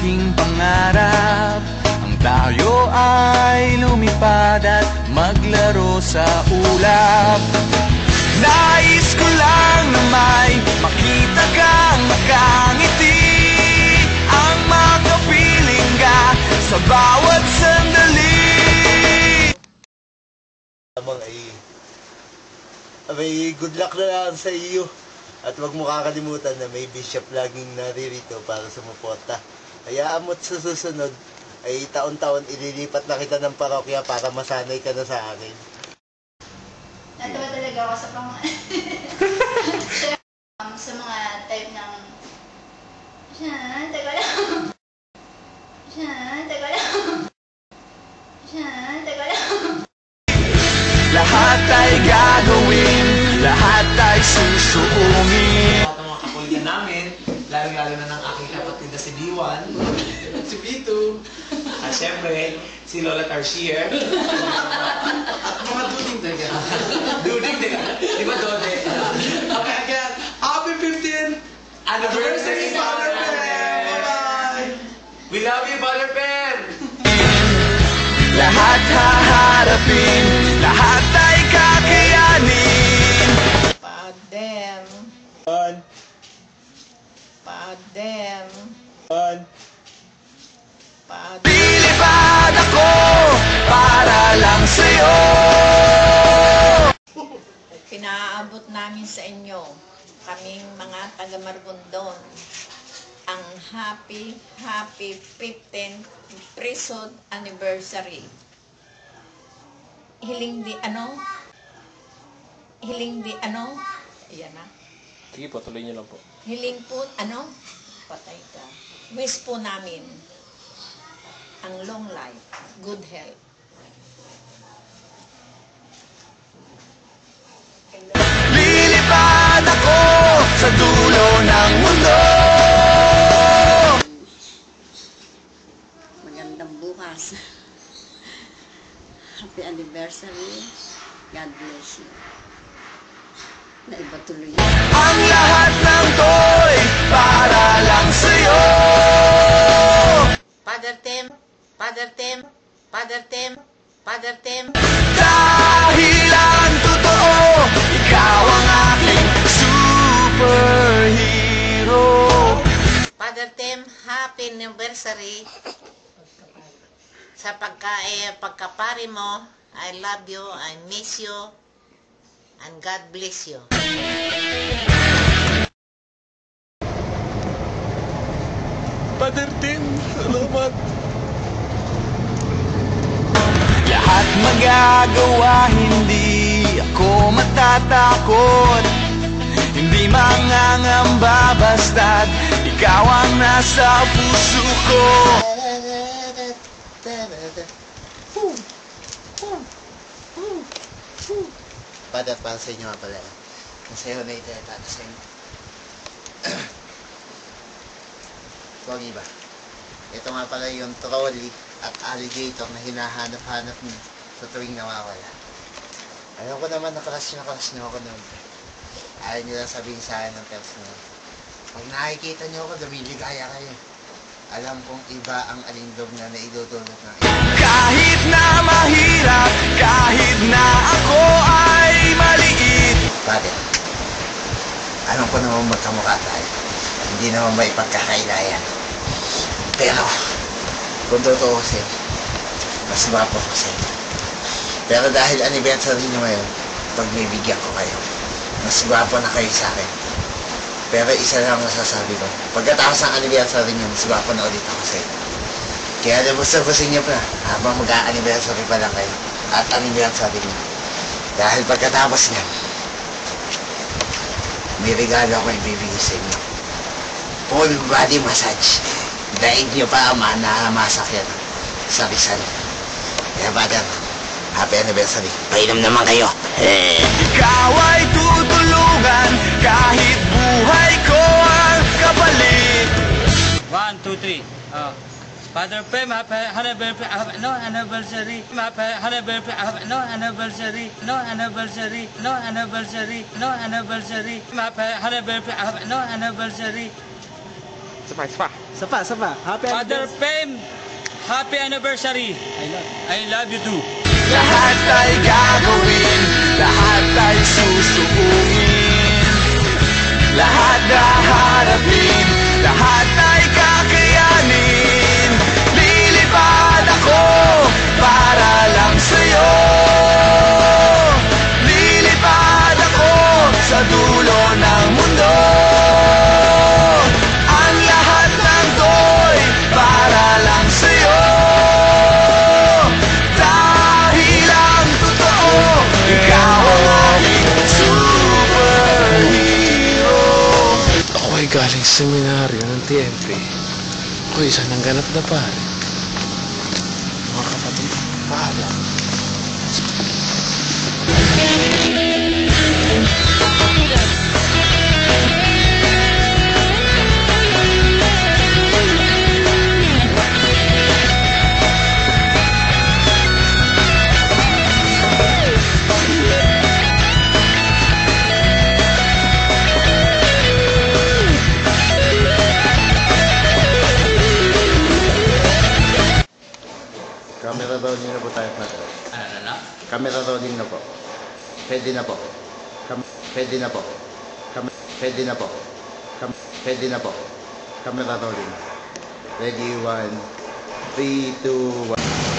aking pangarap, ang tayo ay lumipad at maglaro sa ulap. Nais ko lang na may makita kang nakangiti, ang makapiling ka sa bawat sandali. May good luck na lang sa iyo. At huwag mo kakalimutan na may bishop laging naririto para sumuporta. Hayaan mo't sa susunod ay taon-taon ililipat na kita ng parokya para masanay ka na sa akin. Natawa talaga ako sa sa mga type ng teka lang. Lahat ay gagawin, lahat ay susuungin. Lahat ng mga kapulya namin, lalo-lalo na ng aking kapatid na si B1, si B2, at syempre, si Lola Tarsier. Mga duding talaga. Duding talaga. Di ba Dode? Okay, again, happy 15th anniversary, Father Pen! Bye-bye! We love you, Father Pen! Lahat haharapin, lahat ay kakayanin. Padem. Padem. Lilipad ako para lang sa'yo. Pinaabot namin sa inyo, kaming mga taga Margondon, ang happy 15th priesthood anniversary. Hiling di ano? Ayan na. Sige po, tuloy niyo lang po. Hiling po, ano? Patay ka. Wish po namin ang long life, good health. Lilipad ako sa dulo ng mundo. Magandang bukas. Happy anniversary. God bless you. Naiba tuloy. Ang lahat ng to'y para lang sa'yo. Father Tim, Father Tim, Father Tim, Father Tim. Dahil ang totoo, ikaw ang aking superhero. Father Tim, happy anniversary. Sa pagkapari mo, I love you, I miss you, and God bless you. Father Tim, salamat. Lahat magagawa, hindi ako matatakot. Hindi mangangamba basta't ikaw ang nasa puso ko. Father, para sa inyo nga pala. Masaya na ito sa inyo. Pogi ba? Ito nga pala yung trolley at alligator na hinahanap-hanap niyo sa tuwing nawawala. Alam ko naman nakalas niyo ako noon. Ayaw niyo lang sabihin sa akin ng personal. Pag nakikita niyo ako, dumiligaya kayo. Alam kong iba ang alindog na naidudulot ng iba. Kahit na mahirap, kahit na ako ay maliit. Bakit? Alam ko naman magkamukha tayo. Hindi naman may pagkakailayan. Pero, kung totoo kasi, mas gwapo ko sa inyo. Pero dahil anniversary nyo ngayon, pagbibigyan ko kayo. Mas gwapo na kayo sa akin. Pero isa lang masasabi ko. Pagkatapos ng anniversary nyo, mas gwapo na ulit ako sa inyo. Kaya labos-labosin nyo pa, habang mag-a-anniversary pa lang kayo. At anniversary nyo. Dahil pagkatapos nyan, may regalo ako ibibigay sa inyo. Full body massage. Daig nyo pa ang masakyan sa Rizal. Kaya Father, happy anniversary. Painom naman kayo. Ikaw ay tutulungan kahit buhay ko ang kapalit. 1, 2, 3. Father Pem, anniversary. Sapa. Happy Father Fame, happy anniversary. I love you too. Lahat ay gagawin, lahat ay susubuin, lahat haharapin, lahat ay kakayanin. Lilipad ako para lang sa'yo. Lilipad ako sa dulo ng mundo. Ang lahat ng to'y para lang sa'yo. Dahil ang totoo, ikaw ang aking superhero. Ako ay galing sa seminaryo ng TMP. Ako ay isang nangganap na pare. Mga kapatid, paalam. Camera rolling na po tayo, Padre. Ano? Camera rolling na po. Pwede na po. Pwede na po. Pwede na po. Pwede na po. Camera rolling. Ready, 1, 3, 2, 1.